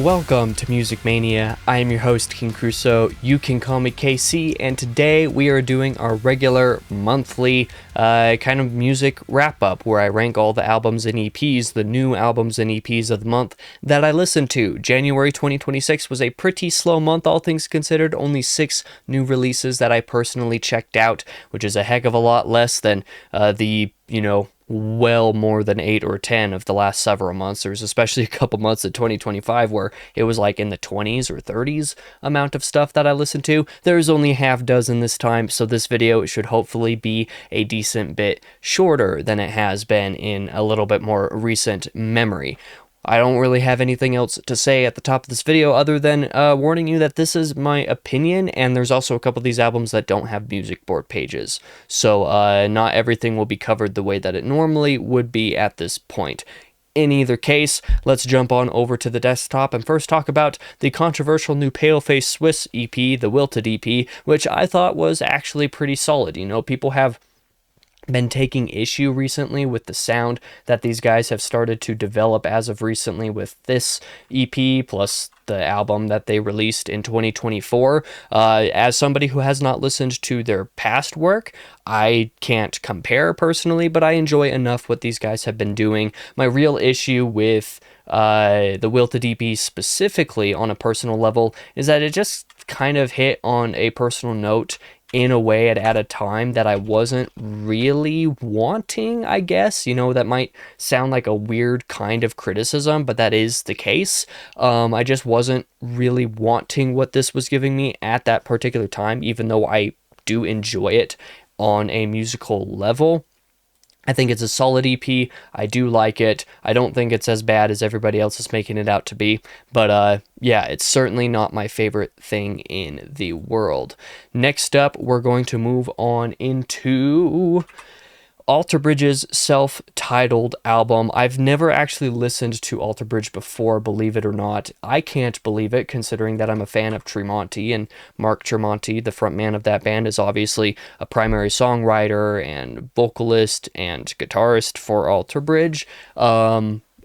welcome to Music Mania. I am your host, King Crusoe. You can call me KC, and today we are doing our regular monthly kind of music wrap-up where I rank all the albums and EPs, the new albums and EPs of the month that I listened to. January 2026 was a pretty slow month, all things considered. Only 6 new releases that I personally checked out, which is a heck of a lot less than well more than 8 or 10 of the last several months. There was especially a couple months in 2025 where it was like in the 20s or 30s amount of stuff that I listened to. There's only half dozen this time, so this video should hopefully be a decent bit shorter than it has been in a little bit more recent memory. I don't really have anything else to say at the top of this video other than warning you that this is my opinion, and there's also a couple of these albums that don't have Musicboard pages. So not everything will be covered the way that it normally would be at this point. In either case, let's jump on over to the desktop and first talk about the controversial new Paleface Swiss EP, the Wilted EP, which I thought was actually pretty solid. You know, people have been taking issue recently with the sound that these guys have started to develop as of recently with this EP plus the album that they released in 2024. As somebody who has not listened to their past work, I can't compare personally, but I enjoy enough what these guys have been doing. My real issue with the Wilted EP specifically on a personal level is that it just kind of hit on a personal note in a way at a time that I wasn't really wanting, I guess. You know, that might sound like a weird kind of criticism, but that is the case. I just wasn't really wanting what this was giving me at that particular time, even though I do enjoy it on a musical level. I think it's a solid EP. I do like it. I don't think it's as bad as everybody else is making it out to be. But yeah, it's certainly not my favorite thing in the world. Next up, we're going to move on into Alter Bridge's self-titled album. I've never actually listened to Alter Bridge before, believe it or not. I can't believe it, considering that I'm a fan of Tremonti, and Mark Tremonti, the frontman of that band, is obviously a primary songwriter and vocalist and guitarist for Alter Bridge.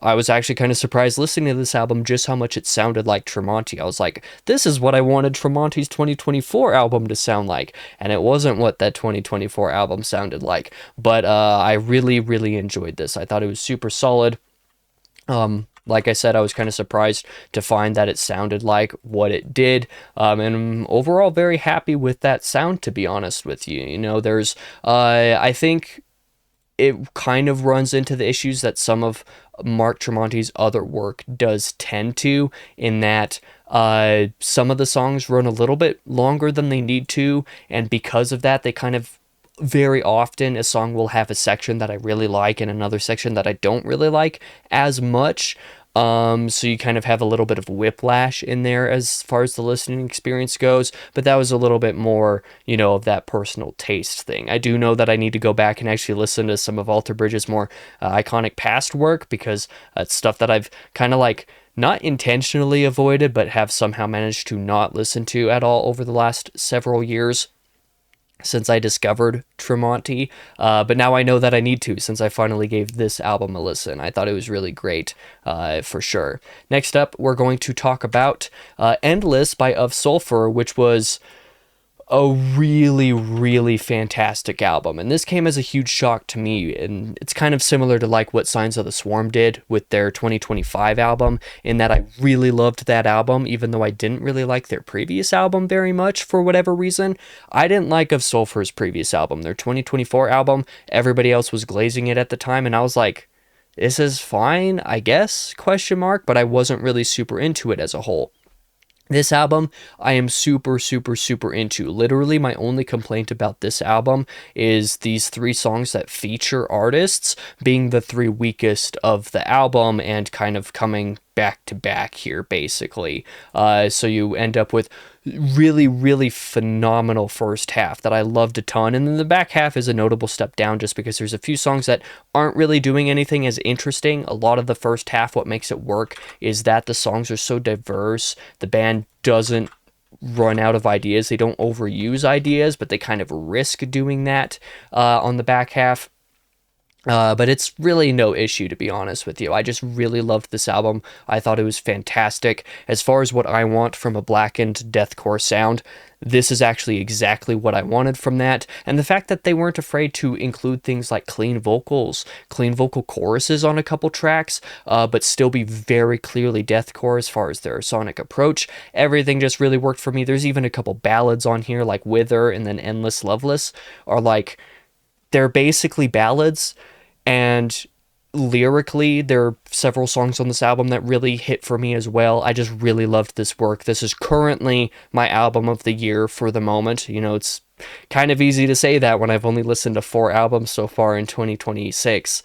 I was actually kind of surprised listening to this album just how much it sounded like Tremonti. I was like, this is what I wanted Tremonti's 2024 album to sound like. And it wasn't what that 2024 album sounded like. But I really, really enjoyed this. I thought it was super solid. Like I said, I was kind of surprised to find that it sounded like what it did. And I'm overall very happy with that sound, to be honest with you. You know, there's, I think it kind of runs into the issues that some of Mark Tremonti's other work does tend to, in that some of the songs run a little bit longer than they need to, and because of that, they kind of very often a song will have a section that I really like and another section that I don't really like as much. So you kind of have a little bit of whiplash in there as far as the listening experience goes, but that was a little bit more, you know, of that personal taste thing. I do know that I need to go back and actually listen to some of Alter Bridge's more iconic past work, because it's stuff that I've kind of like not intentionally avoided, but have somehow managed to not listen to at all over the last several years since I discovered Tremonti, but now I know that I need to, since I finally gave this album a listen. I thought it was really great, for sure. Next up, we're going to talk about Endless by Of Sulfur, which was a really, really fantastic album. And this came as a huge shock to me, and it's kind of similar to like what Signs of the Swarm did with their 2025 album, in that I really loved that album, even though I didn't really like their previous album very much for whatever reason. I didn't like Of Sulfur's previous album, their 2024 album. Everybody else was glazing it at the time, and I was like, this is fine, I guess, question mark, but I wasn't really super into it as a whole. This album, I am super, super, super into. Literally, my only complaint about this album is these 3 songs that feature artists being the 3 weakest of the album and kind of coming back to back here, basically. So you end up with really, really phenomenal first half that I loved a ton, and then the back half is a notable step down just because there's a few songs that aren't really doing anything as interesting. A lot of the first half, what makes it work is that the songs are so diverse, the band doesn't run out of ideas, they don't overuse ideas, but they kind of risk doing that on the back half. But it's really no issue, to be honest with you. I just really loved this album. I thought it was fantastic. As far as what I want from a blackened deathcore sound, this is actually exactly what I wanted from that. And the fact that they weren't afraid to include things like clean vocals, clean vocal choruses on a couple tracks, but still be very clearly deathcore as far as their sonic approach. Everything just really worked for me. There's even a couple ballads on here, like Wither and then Endless Loveless, are like, they're basically ballads, and lyrically there are several songs on this album that really hit for me as well. I just really loved this work. This is currently my album of the year for the moment. You know, it's kind of easy to say that when I've only listened to 4 albums so far in 2026.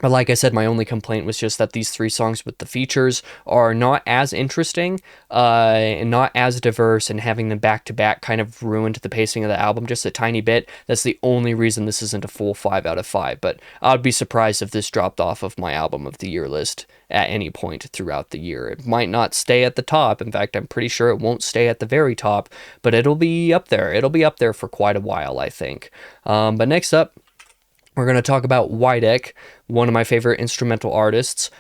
But like I said, my only complaint was just that these 3 songs with the features are not as interesting, and not as diverse, and having them back to back kind of ruined the pacing of the album just a tiny bit. That's the only reason this isn't a full 5 out of 5. But I'd be surprised if this dropped off of my album of the year list at any point throughout the year. It might not stay at the top. In fact, I'm pretty sure it won't stay at the very top, but it'll be up there. It'll be up there for quite a while, I think. But next up, we're going to talk about Wydek, one of my favorite instrumental artists.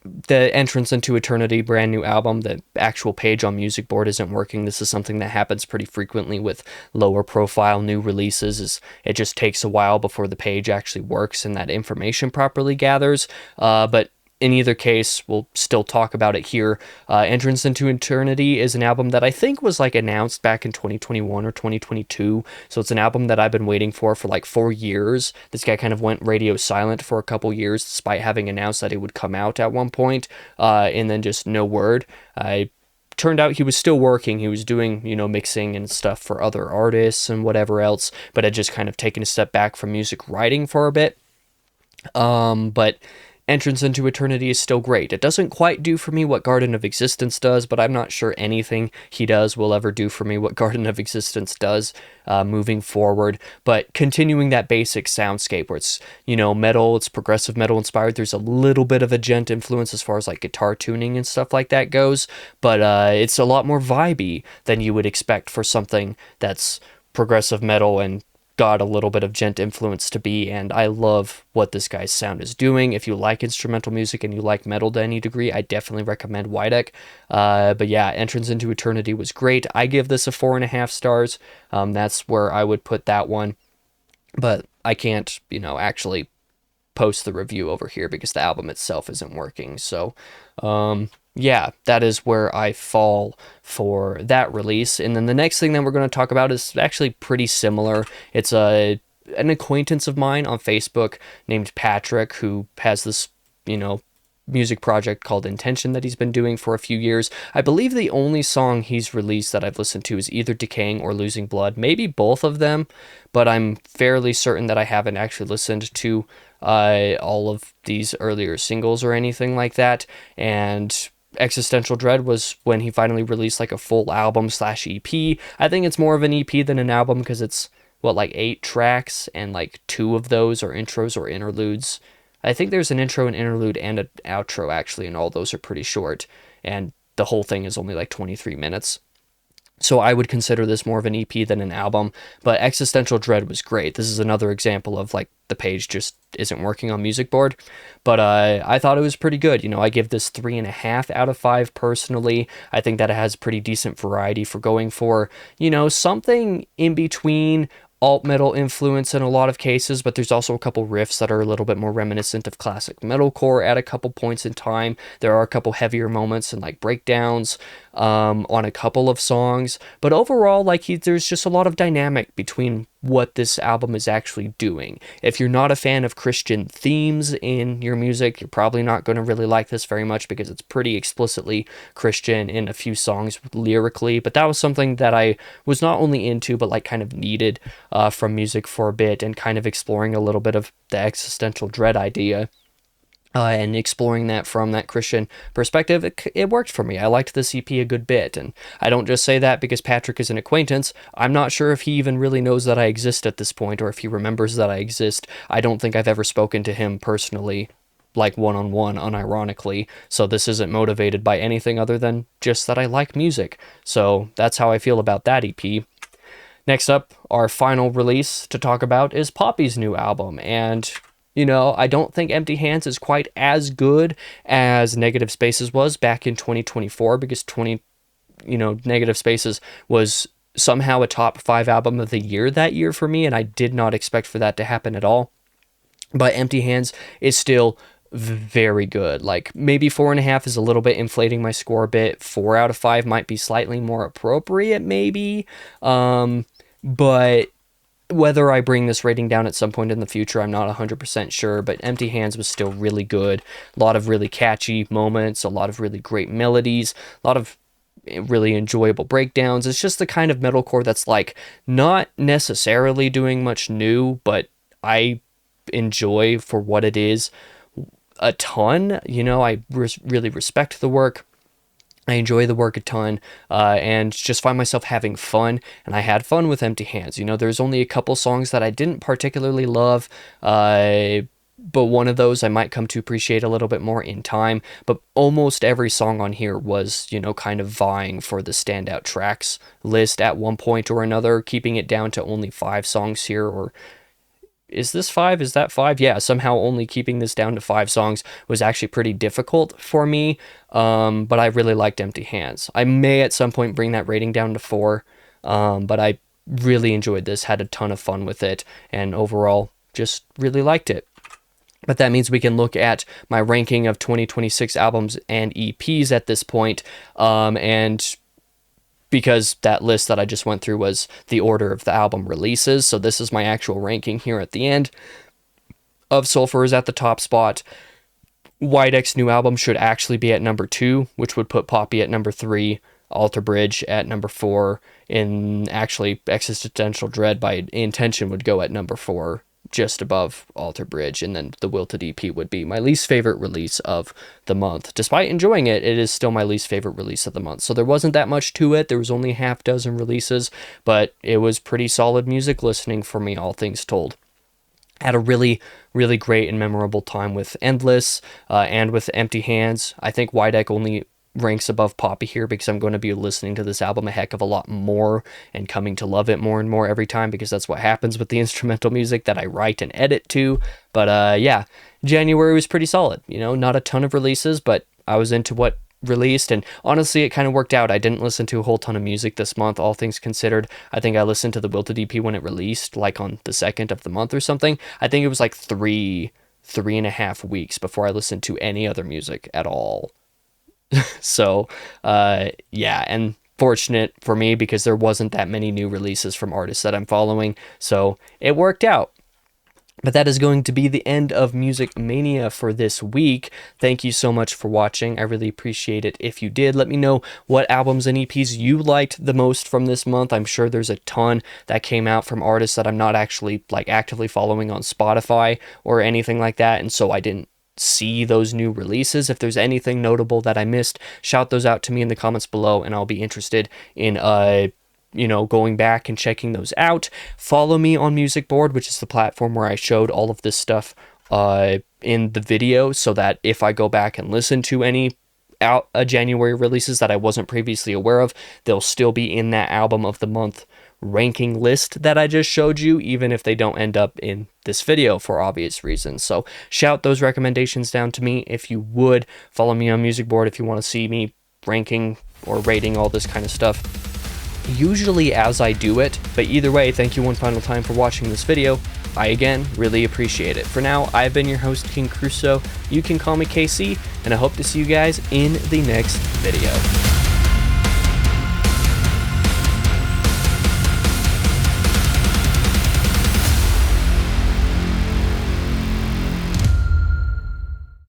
The Entrance into Eternity brand new album, the actual page on Musicboard isn't working. This is something that happens pretty frequently with lower profile new releases. It just takes a while before the page actually works and that information properly gathers. But in either case, we'll still talk about it here. Entrance into Eternity is an album that I think was like announced back in 2021 or 2022. So it's an album that I've been waiting for like 4 years. This guy kind of went radio silent for a couple years, despite having announced that it would come out at one point, and then just no word. Turned out he was still working. He was doing, you know, mixing and stuff for other artists and whatever else, but had just kind of taken a step back from music writing for a bit. But Entrance into Eternity is still great. It doesn't quite do for me what Garden of Existence does, but I'm not sure anything he does will ever do for me what Garden of Existence does moving forward. But continuing that basic soundscape where it's, you know, metal, it's progressive metal inspired. There's a little bit of a gent influence as far as like guitar tuning and stuff like that goes, but it's a lot more vibey than you would expect for something that's progressive metal and got a little bit of gent influence to be, and I love what this guy's sound is doing. If you like instrumental music and you like metal to any degree, I definitely recommend Wydek. But yeah, Entrance into Eternity was great. I give this a 4.5 stars. That's where I would put that one, but I can't, you know, actually post the review over here because the album itself isn't working. So yeah, that is where I fall for that release. And then the next thing that we're going to talk about is actually pretty similar. It's an acquaintance of mine on Facebook named Patrick, who has this, you know, music project called Intention that he's been doing for a few years. I believe the only song he's released that I've listened to is either Decaying or Losing Blood, maybe both of them, but I'm fairly certain that I haven't actually listened to all of these earlier singles or anything like that. And Existential Dread was when he finally released like a full album / EP. I think it's more of an EP than an album because it's what, like 8 tracks, and like 2 of those are intros or interludes. I think there's an intro, an interlude, and an outro actually, and all those are pretty short, and the whole thing is only like 23 minutes. So I would consider this more of an EP than an album, but Existential Dread was great. This is another example of like the page just isn't working on Musicboard, but I thought it was pretty good. You know, I give this 3.5 out of 5 personally. I think that it has pretty decent variety for going for, you know, something in between alt metal influence in a lot of cases, but there's also a couple riffs that are a little bit more reminiscent of classic metalcore at a couple points in time. There are a couple heavier moments and like breakdowns on a couple of songs, but overall, like there's just a lot of dynamic between what this album is actually doing. If you're not a fan of Christian themes in your music, you're probably not going to really like this very much because it's pretty explicitly Christian in a few songs lyrically, but that was something that I was not only into, but like kind of needed from music for a bit, and kind of exploring a little bit of the existential dread idea. And exploring that from that Christian perspective, it worked for me. I liked this EP a good bit, and I don't just say that because Patrick is an acquaintance. I'm not sure if he even really knows that I exist at this point, or if he remembers that I exist. I don't think I've ever spoken to him personally, like one-on-one, unironically, so this isn't motivated by anything other than just that I like music. So that's how I feel about that EP. Next up, our final release to talk about is Poppy's new album, and you know, I don't think Empty Hands is quite as good as Negative Spaces was back in 2024, because Negative Spaces was somehow a top 5 album of the year that year for me, and I did not expect for that to happen at all. But Empty Hands is still very good. Like, maybe 4.5 is a little bit inflating my score a bit. 4 out of 5 might be slightly more appropriate, maybe. But whether I bring this rating down at some point in the future, I'm not 100% sure, but Empty Hands was still really good. A lot of really catchy moments, a lot of really great melodies, a lot of really enjoyable breakdowns. It's just the kind of metalcore that's like not necessarily doing much new, but I enjoy for what it is a ton. You know, I really respect the work. I enjoy the work a ton, and just find myself having fun, and I had fun with Empty Hands. You know, there's only a couple songs that I didn't particularly love, but one of those I might come to appreciate a little bit more in time. But almost every song on here was, you know, kind of vying for the standout tracks list at one point or another, keeping it down to only 5 songs here, or is this 5? Is that 5? Yeah, somehow only keeping this down to 5 songs was actually pretty difficult for me, but I really liked Empty Hands. I may at some point bring that rating down to 4, but I really enjoyed this, had a ton of fun with it, and overall just really liked it. But that means we can look at my ranking of 2026 albums and EPs at this point, and because that list that I just went through was the order of the album releases, so this is my actual ranking here at the end. Of Sulfur is at the top spot. White new album should actually be at number 2, which would put Poppy at number 3, Alter Bridge at number 4, and actually Existential Dread by Intention would go at number 4, just above Alter Bridge, and then the Wilted EP would be my least favorite release of the month. Despite enjoying it, it is still my least favorite release of the month. So there wasn't that much to it. There was only 6 releases, but it was pretty solid music listening for me, all things told. Had a really, really great and memorable time with Endless and with Empty Hands. I think White only ranks above Poppy here because I'm going to be listening to this album a heck of a lot more and coming to love it more and more every time, because that's what happens with the instrumental music that I write and edit to. But yeah, January was pretty solid. You know, not a ton of releases, but I was into what released, and honestly it kind of worked out. I didn't listen to a whole ton of music this month, all things considered. I think I listened to the Wilted EP when it released, like on the 2nd of the month or something. I think it was like 3.5 weeks before I listened to any other music at all. So, yeah, and fortunate for me because there wasn't that many new releases from artists that I'm following, so it worked out. But that is going to be the end of Music Mania for this week. Thank you so much for watching. I really appreciate it if you did. Let me know what albums and EPs you liked the most from this month. I'm sure there's a ton that came out from artists that I'm not actually like actively following on Spotify or anything like that, and so I didn't see those new releases. If there's anything notable that I missed, shout those out to me in the comments below, and I'll be interested in going back and checking those out. Follow me on Musicboard, which is the platform where I showed all of this stuff in the video, so that if I go back and listen to any January releases that I wasn't previously aware of, they'll still be in that album of the month ranking list that I just showed you, even if they don't end up in this video for obvious reasons. So shout those recommendations down to me if you would. Follow me on Musicboard if you want to see me ranking or rating all this kind of stuff, usually as I do it. But either way, thank you one final time for watching this video. I again really appreciate it. For now, I've been your host, King Crusoe. You can call me KC, and I hope to see you guys in the next video.